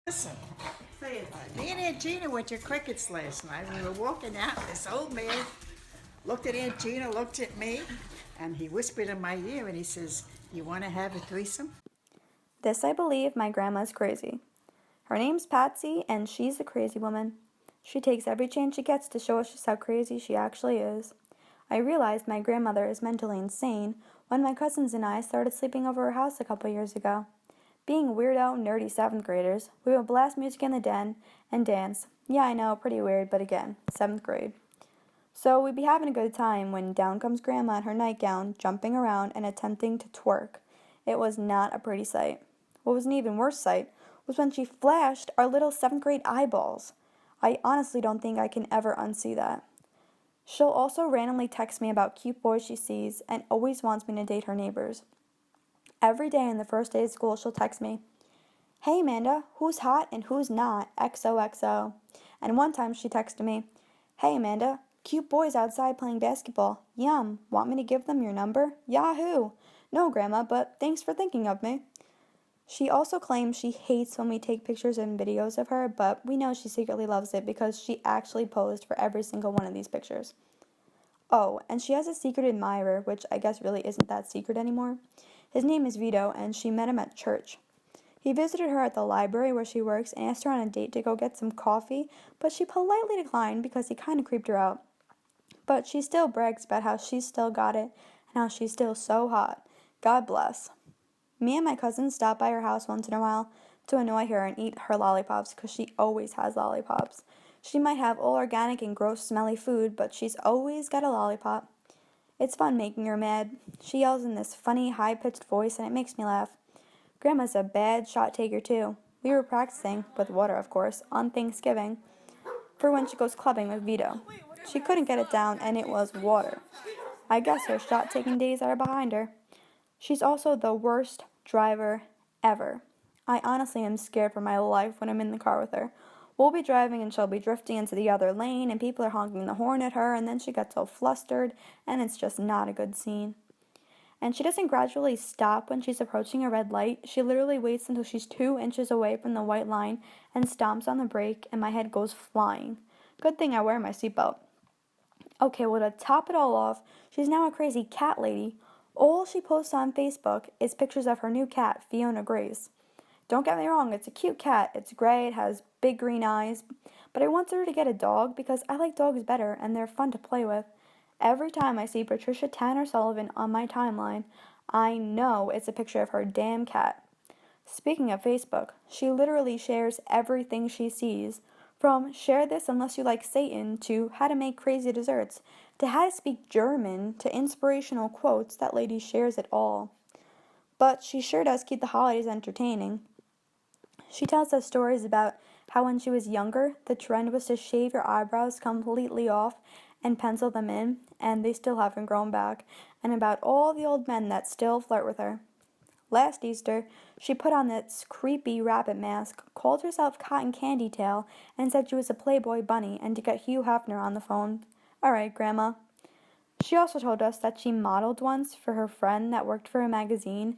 Listen, me and Aunt Gina went to crickets last night. We were walking out, and this old man looked at Aunt Gina, looked at me, and he whispered in my ear, and he says, "You want to have a threesome?" This I believe my grandma's crazy. Her name's Patsy, and she's a crazy woman. She takes every chance she gets to show us just how crazy she actually is. I realized my grandmother is mentally insane when my cousins and I started sleeping over her house a couple years ago. Being weirdo, nerdy 7th graders, we would blast music in the den and dance. Yeah, I know, pretty weird, but again, 7th grade. So we'd be having a good time when down comes Grandma in her nightgown, jumping around and attempting to twerk. It was not a pretty sight. What was an even worse sight was when she flashed our little 7th grade eyeballs. I honestly don't think I can ever unsee that. She'll also randomly text me about cute boys she sees and always wants me to date her neighbors. Every day in the first day of school, she'll text me, "Hey Amanda, who's hot and who's not? XOXO. And one time she texted me, "Hey Amanda, cute boys outside playing basketball. Yum. Want me to give them your number? Yahoo! No, Grandma, but thanks for thinking of me." She also claims she hates when we take pictures and videos of her, but we know she secretly loves it because she actually posed for every single one of these pictures. Oh, and she has a secret admirer, which I guess really isn't that secret anymore. His name is Vito, and she met him at church. He visited her at the library where she works and asked her on a date to go get some coffee, but she politely declined because he kind of creeped her out. But she still brags about how she's still got it and how she's still so hot. God bless. Me and my cousins stop by her house once in a while to annoy her and eat her lollipops because she always has lollipops. She might have all organic and gross smelly food, but she's always got a lollipop. It's fun making her mad. She yells in this funny, high-pitched voice, and it makes me laugh. Grandma's a bad shot taker, too. We were practicing, with water of course, on Thanksgiving, for when she goes clubbing with Vito. She couldn't get it down, and it was water. I guess her shot-taking days are behind her. She's also the worst driver ever. I honestly am scared for my life when I'm in the car with her. We'll be driving and she'll be drifting into the other lane and people are honking the horn at her and then she gets all flustered and it's just not a good scene. And she doesn't gradually stop when she's approaching a red light. She literally waits until she's 2 inches away from the white line and stomps on the brake and my head goes flying. Good thing I wear my seatbelt. Okay, well to top it all off, she's now a crazy cat lady. All she posts on Facebook is pictures of her new cat, Fiona Grace. Don't get me wrong, it's a cute cat. It's gray, it has big green eyes, but I want her to get a dog because I like dogs better and they're fun to play with. Every time I see Patricia Tanner Sullivan on my timeline, I know it's a picture of her damn cat. Speaking of Facebook, she literally shares everything she sees, from share this unless you like Satan to how to make crazy desserts, to how to speak German, to inspirational quotes. That lady shares it all. But she sure does keep the holidays entertaining. She tells us stories about how when she was younger, the trend was to shave your eyebrows completely off and pencil them in, and they still haven't grown back, and about all the old men that still flirt with her. Last Easter, she put on this creepy rabbit mask, called herself Cotton Candy Tail, and said she was a Playboy bunny and to get Hugh Hefner on the phone. All right, Grandma. She also told us that she modeled once for her friend that worked for a magazine,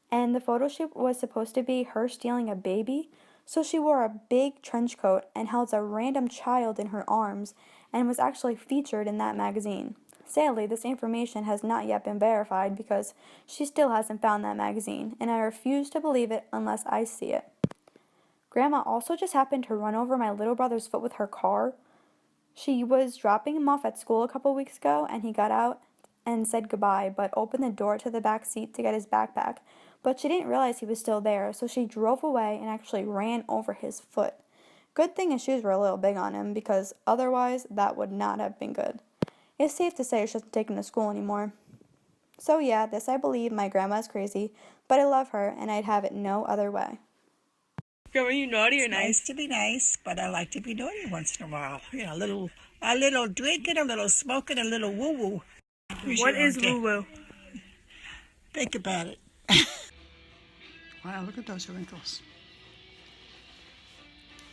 and the photo shoot was supposed to be her stealing a baby, so she wore a big trench coat and held a random child in her arms and was actually featured in that magazine. Sadly, this information has not yet been verified because she still hasn't found that magazine, and I refuse to believe it unless I see it. Grandma also just happened to run over my little brother's foot with her car. She was dropping him off at school a couple weeks ago, and he got out and said goodbye, but opened the door to the back seat to get his backpack. But she didn't realize he was still there, so she drove away and actually ran over his foot. Good thing his shoes were a little big on him, because otherwise that would not have been good. It's safe to say she doesn't take him to school anymore. So yeah, this I believe my grandma is crazy, but I love her and I'd have it no other way. Grandma, you naughty or It's nice? nice to be nice, but I like to be naughty once in a while. You know, a little drinking, a little smoking, a little woo-woo. What is woo-woo? Think about it. Wow, look at those wrinkles.